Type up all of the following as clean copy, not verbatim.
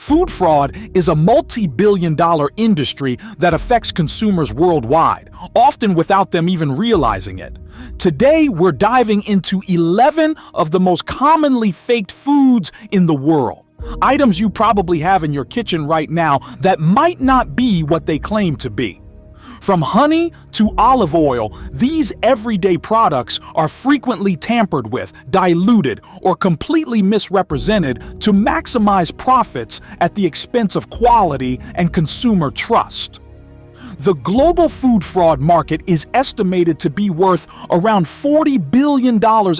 Food fraud is a multi-billion-dollar industry that affects consumers worldwide, often without them even realizing it. Today, we're diving into 11 of the most commonly faked foods in the world. Items you probably have in your kitchen right now that might not be what they claim to be. From honey to olive oil, these everyday products are frequently tampered with, diluted, or completely misrepresented to maximize profits at the expense of quality and consumer trust. The global food fraud market is estimated to be worth around $40 billion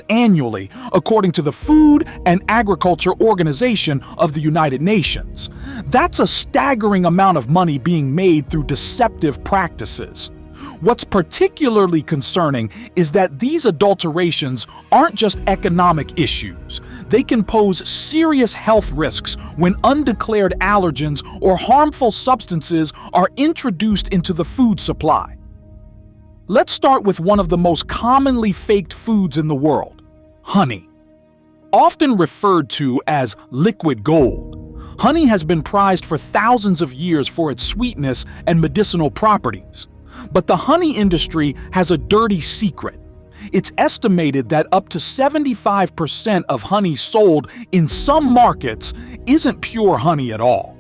annually, according to the Food and Agriculture Organization of the United Nations. That's a staggering amount of money being made through deceptive practices. What's particularly concerning is that these adulterations aren't just economic issues. They can pose serious health risks when undeclared allergens or harmful substances are introduced into the food supply. Let's start with one of the most commonly faked foods in the world: honey. Often referred to as liquid gold, honey has been prized for thousands of years for its sweetness and medicinal properties. But the honey industry has a dirty secret. It's estimated that up to 75% of honey sold in some markets isn't pure honey at all.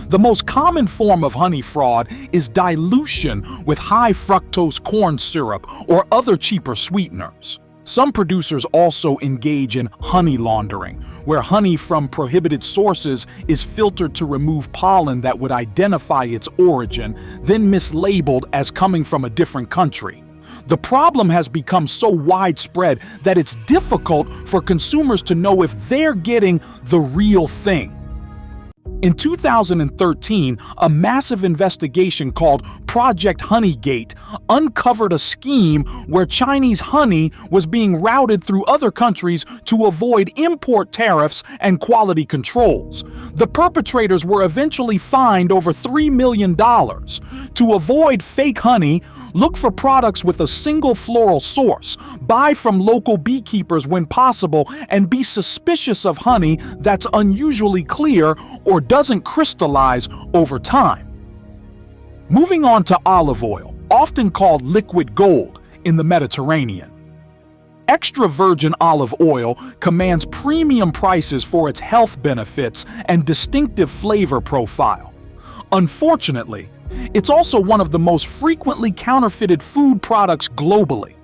The most common form of honey fraud is dilution with high fructose corn syrup or other cheaper sweeteners. Some producers also engage in honey laundering, where honey from prohibited sources is filtered to remove pollen that would identify its origin, then mislabeled as coming from a different country. The problem has become so widespread that it's difficult for consumers to know if they're getting the real thing. In 2013, a massive investigation called Project Honeygate uncovered a scheme where Chinese honey was being routed through other countries to avoid import tariffs and quality controls. The perpetrators were eventually fined over $3 million. To avoid fake honey, look for products with a single floral source, buy from local beekeepers when possible, and be suspicious of honey that's unusually clear or doesn't crystallize over time. Moving on to olive oil, often called liquid gold in the Mediterranean. Extra virgin olive oil commands premium prices for its health benefits and distinctive flavor profile. Unfortunately, it's also one of the most frequently counterfeited food products globally.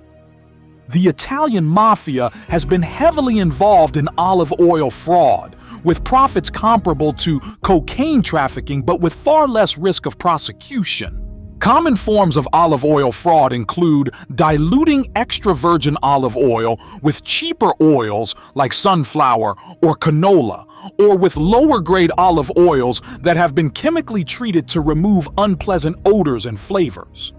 The Italian mafia has been heavily involved in olive oil fraud, with profits comparable to cocaine trafficking but with far less risk of prosecution. Common forms of olive oil fraud include diluting extra virgin olive oil with cheaper oils like sunflower or canola, or with lower-grade olive oils that have been chemically treated to remove unpleasant odors and flavors.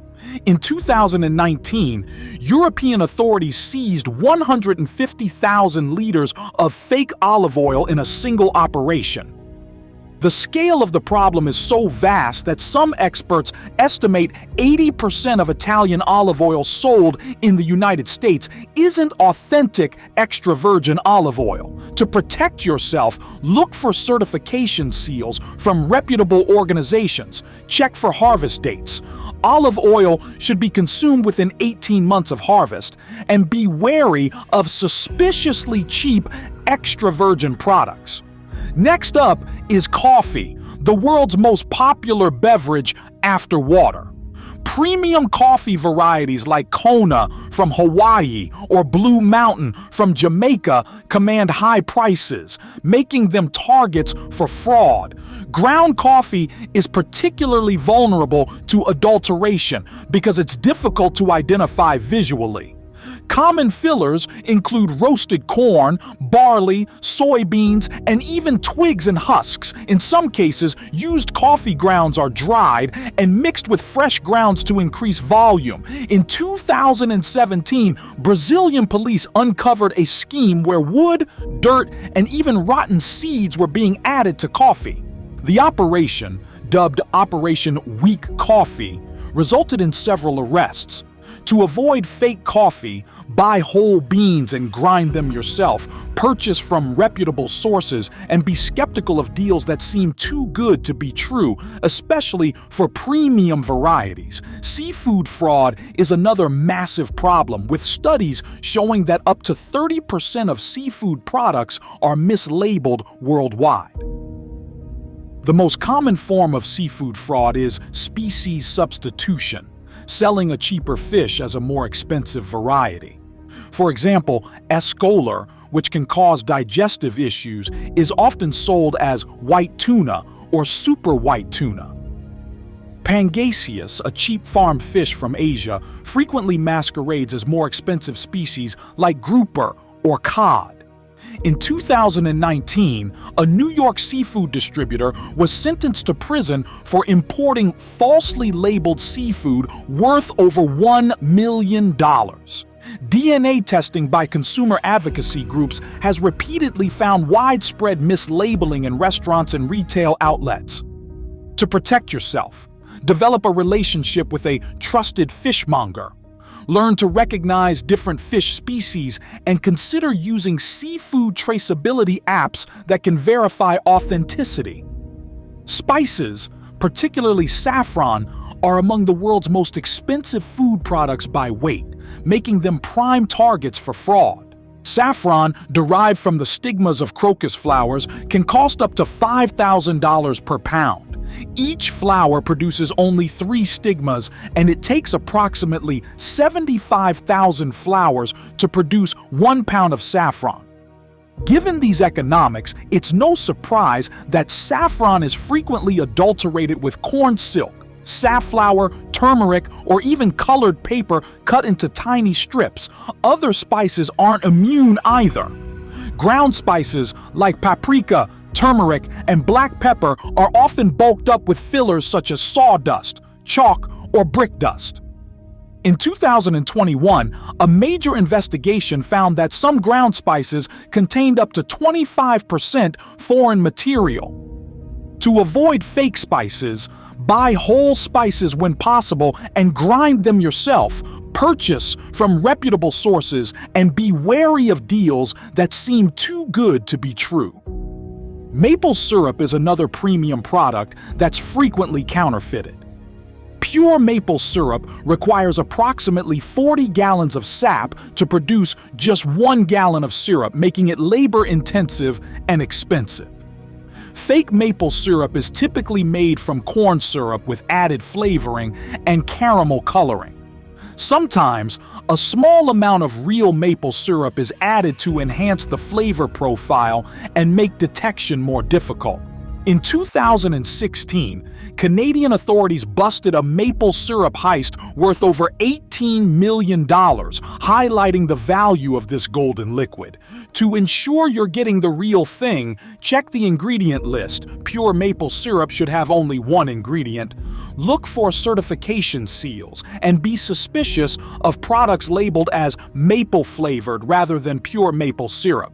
In 2019, European authorities seized 150,000 liters of fake olive oil in a single operation. The scale of the problem is so vast that some experts estimate 80% of Italian olive oil sold in the United States isn't authentic extra virgin olive oil. To protect yourself, look for certification seals from reputable organizations. Check for harvest dates. Olive oil should be consumed within 18 months of harvest, and be wary of suspiciously cheap extra virgin products. Next up is coffee, the world's most popular beverage after water. Premium coffee varieties like Kona from Hawaii or Blue Mountain from Jamaica command high prices, making them targets for fraud. Ground coffee is particularly vulnerable to adulteration because it's difficult to identify visually. Common fillers include roasted corn, barley, soybeans, and even twigs and husks. In some cases, used coffee grounds are dried and mixed with fresh grounds to increase volume. In 2017, Brazilian police uncovered a scheme where wood, dirt, and even rotten seeds were being added to coffee. The operation, dubbed Operation Weak Coffee, resulted in several arrests. To avoid fake coffee, buy whole beans and grind them yourself, purchase from reputable sources, and be skeptical of deals that seem too good to be true, especially for premium varieties. Seafood fraud is another massive problem, with studies showing that up to 30% of seafood products are mislabeled worldwide. The most common form of seafood fraud is species substitution, selling a cheaper fish as a more expensive variety. For example, escolar, which can cause digestive issues, is often sold as white tuna or super white tuna. Pangasius, a cheap farm fish from Asia, frequently masquerades as more expensive species like grouper or cod. In 2019, a New York seafood distributor was sentenced to prison for importing falsely labeled seafood worth over $1 million. DNA testing by consumer advocacy groups has repeatedly found widespread mislabeling in restaurants and retail outlets. To protect yourself, develop a relationship with a trusted fishmonger. Learn to recognize different fish species and consider using seafood traceability apps that can verify authenticity. Spices, particularly saffron, are among the world's most expensive food products by weight, making them prime targets for fraud. Saffron, derived from the stigmas of crocus flowers, can cost up to $5,000 per pound. Each flower produces only 3 stigmas, and it takes approximately 75,000 flowers to produce 1 pound of saffron. Given these economics, it's no surprise that saffron is frequently adulterated with corn silk, safflower, turmeric, or even colored paper cut into tiny strips. Other spices aren't immune either. Ground spices like paprika, turmeric, and black pepper are often bulked up with fillers such as sawdust, chalk, or brick dust. In 2021, a major investigation found that some ground spices contained up to 25% foreign material. To avoid fake spices, buy whole spices when possible and grind them yourself. Purchase from reputable sources and be wary of deals that seem too good to be true. Maple syrup is another premium product that's frequently counterfeited. Pure maple syrup requires approximately 40 gallons of sap to produce just 1 gallon of syrup, making it labor-intensive and expensive. Fake maple syrup is typically made from corn syrup with added flavoring and caramel coloring. Sometimes, a small amount of real maple syrup is added to enhance the flavor profile and make detection more difficult. In 2016, Canadian authorities busted a maple syrup heist worth over $18 million, highlighting the value of this golden liquid. To ensure you're getting the real thing, check the ingredient list. Pure maple syrup should have only 1 ingredient. Look for certification seals and be suspicious of products labeled as maple flavored rather than pure maple syrup.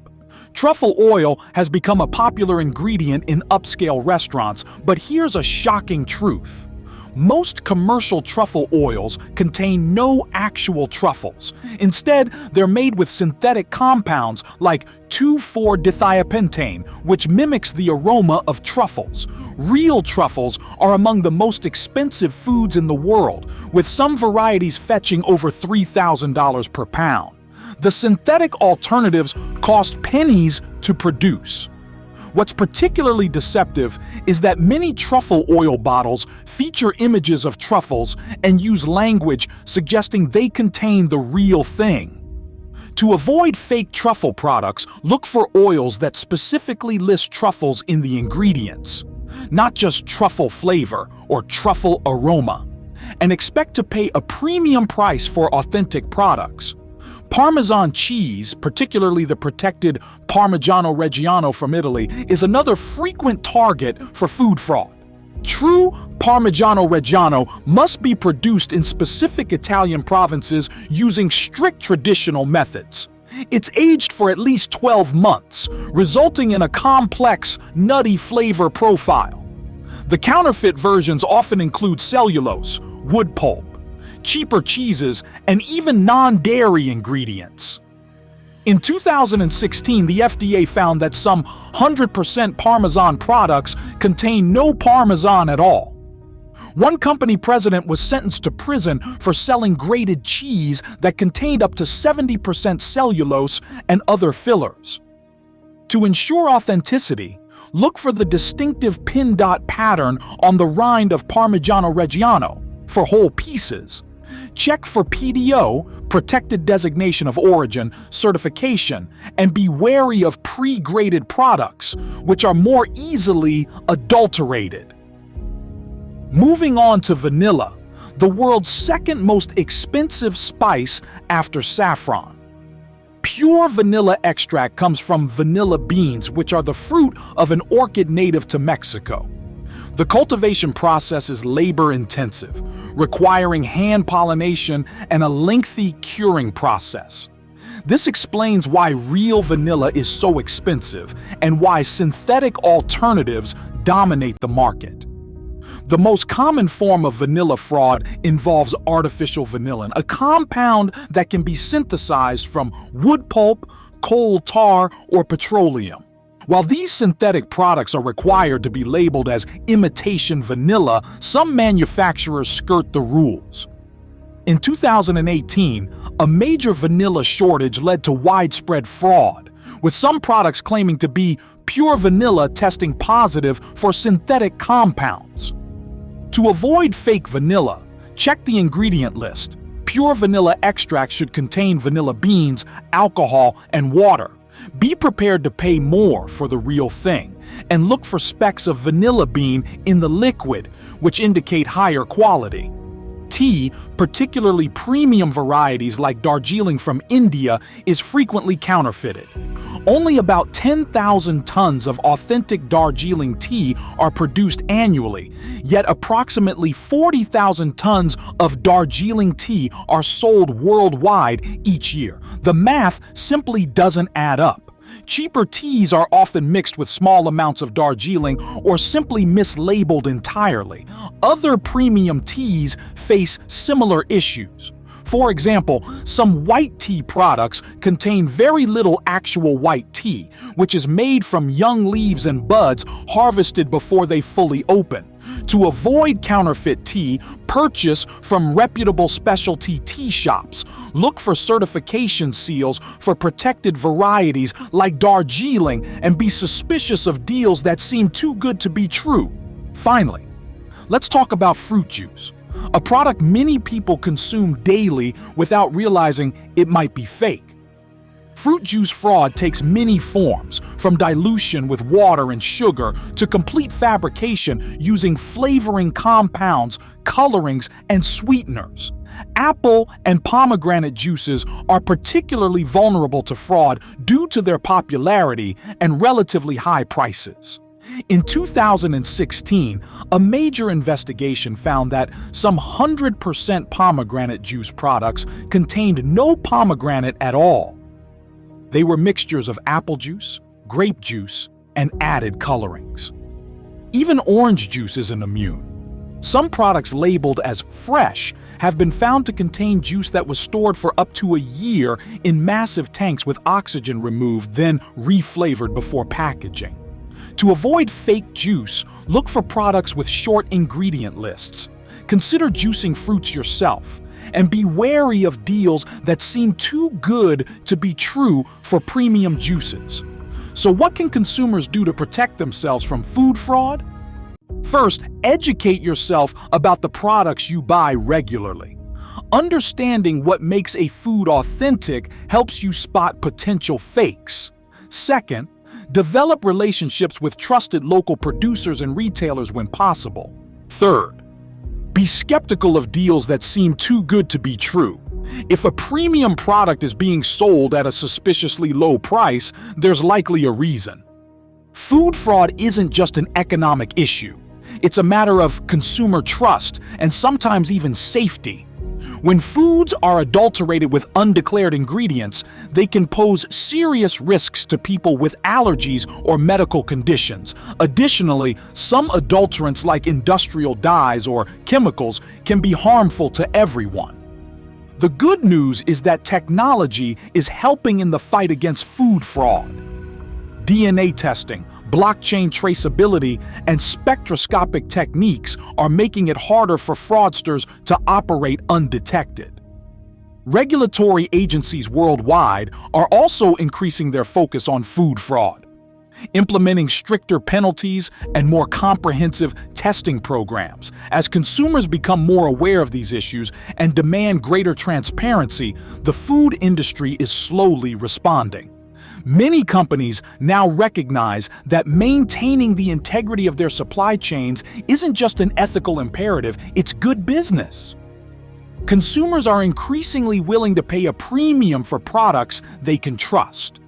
Truffle oil has become a popular ingredient in upscale restaurants, but here's a shocking truth. Most commercial truffle oils contain no actual truffles. Instead, they're made with synthetic compounds like 2,4-dithiapentane, which mimics the aroma of truffles. Real truffles are among the most expensive foods in the world, with some varieties fetching over $3,000 per pound. The synthetic alternatives cost pennies to produce. What's particularly deceptive is that many truffle oil bottles feature images of truffles and use language suggesting they contain the real thing. To avoid fake truffle products, look for oils that specifically list truffles in the ingredients, not just truffle flavor or truffle aroma, and expect to pay a premium price for authentic products. Parmesan cheese, particularly the protected Parmigiano Reggiano from Italy, is another frequent target for food fraud. True Parmigiano Reggiano must be produced in specific Italian provinces using strict traditional methods. It's aged for at least 12 months, resulting in a complex, nutty flavor profile. The counterfeit versions often include cellulose, wood pulp, cheaper cheeses, and even non-dairy ingredients. In 2016, the FDA found that some 100% Parmesan products contain no Parmesan at all. One company president was sentenced to prison for selling grated cheese that contained up to 70% cellulose and other fillers. To ensure authenticity, look for the distinctive pin dot pattern on the rind of Parmigiano Reggiano for whole pieces. Check for PDO, Protected Designation of Origin, certification, and be wary of pre-graded products, which are more easily adulterated. Moving on to vanilla, the world's second most expensive spice after saffron. Pure vanilla extract comes from vanilla beans, which are the fruit of an orchid native to Mexico. The cultivation process is labor-intensive, requiring hand pollination and a lengthy curing process. This explains why real vanilla is so expensive and why synthetic alternatives dominate the market. The most common form of vanilla fraud involves artificial vanillin, a compound that can be synthesized from wood pulp, coal tar, or petroleum. While these synthetic products are required to be labeled as imitation vanilla, some manufacturers skirt the rules. In 2018, a major vanilla shortage led to widespread fraud, with some products claiming to be pure vanilla testing positive for synthetic compounds. To avoid fake vanilla, check the ingredient list. Pure vanilla extract should contain vanilla beans, alcohol, and water. Be prepared to pay more for the real thing, and look for specks of vanilla bean in the liquid, which indicate higher quality. Tea, particularly premium varieties like Darjeeling from India, is frequently counterfeited. Only about 10,000 tons of authentic Darjeeling tea are produced annually, yet approximately 40,000 tons of Darjeeling tea are sold worldwide each year. The math simply doesn't add up. Cheaper teas are often mixed with small amounts of Darjeeling or simply mislabeled entirely. Other premium teas face similar issues. For example, some white tea products contain very little actual white tea, which is made from young leaves and buds harvested before they fully open. To avoid counterfeit tea, purchase from reputable specialty tea shops. Look for certification seals for protected varieties like Darjeeling and be suspicious of deals that seem too good to be true. Finally, let's talk about fruit juice, a product many people consume daily without realizing it might be fake. Fruit juice fraud takes many forms, from dilution with water and sugar to complete fabrication using flavoring compounds, colorings, and sweeteners. Apple and pomegranate juices are particularly vulnerable to fraud due to their popularity and relatively high prices. In 2016, a major investigation found that some 100% pomegranate juice products contained no pomegranate at all. They were mixtures of apple juice, grape juice, and added colorings. Even orange juice isn't immune. Some products labeled as fresh have been found to contain juice that was stored for up to a year in massive tanks with oxygen removed, then reflavored before packaging. To avoid fake juice, look for products with short ingredient lists. Consider juicing fruits yourself, and be wary of deals that seem too good to be true for premium juices. So what can consumers do to protect themselves from food fraud? First, educate yourself about the products you buy regularly. Understanding what makes a food authentic helps you spot potential fakes. Second, develop relationships with trusted local producers and retailers when possible. Third, be skeptical of deals that seem too good to be true. If a premium product is being sold at a suspiciously low price, there's likely a reason. Food fraud isn't just an economic issue. It's a matter of consumer trust and sometimes even safety. When foods are adulterated with undeclared ingredients, they can pose serious risks to people with allergies or medical conditions. Additionally, some adulterants like industrial dyes or chemicals can be harmful to everyone. The good news is that technology is helping in the fight against food fraud. DNA testing, blockchain traceability, and spectroscopic techniques are making it harder for fraudsters to operate undetected. Regulatory agencies worldwide are also increasing their focus on food fraud, implementing stricter penalties and more comprehensive testing programs. As consumers become more aware of these issues and demand greater transparency, the food industry is slowly responding. Many companies now recognize that maintaining the integrity of their supply chains isn't just an ethical imperative, it's good business. Consumers are increasingly willing to pay a premium for products they can trust.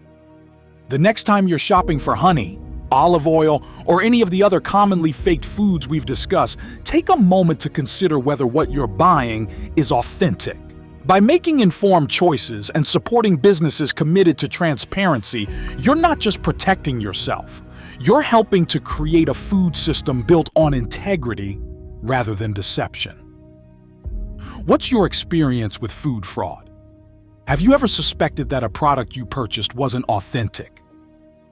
The next time you're shopping for honey, olive oil, or any of the other commonly faked foods we've discussed, take a moment to consider whether what you're buying is authentic. By making informed choices and supporting businesses committed to transparency, you're not just protecting yourself, you're helping to create a food system built on integrity rather than deception. What's your experience with food fraud? Have you ever suspected that a product you purchased wasn't authentic?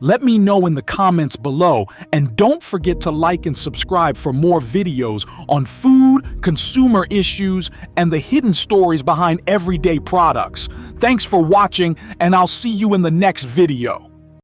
Let me know in the comments below, and don't forget to like and subscribe for more videos on food, consumer issues, and the hidden stories behind everyday products. Thanks for watching, and I'll see you in the next video.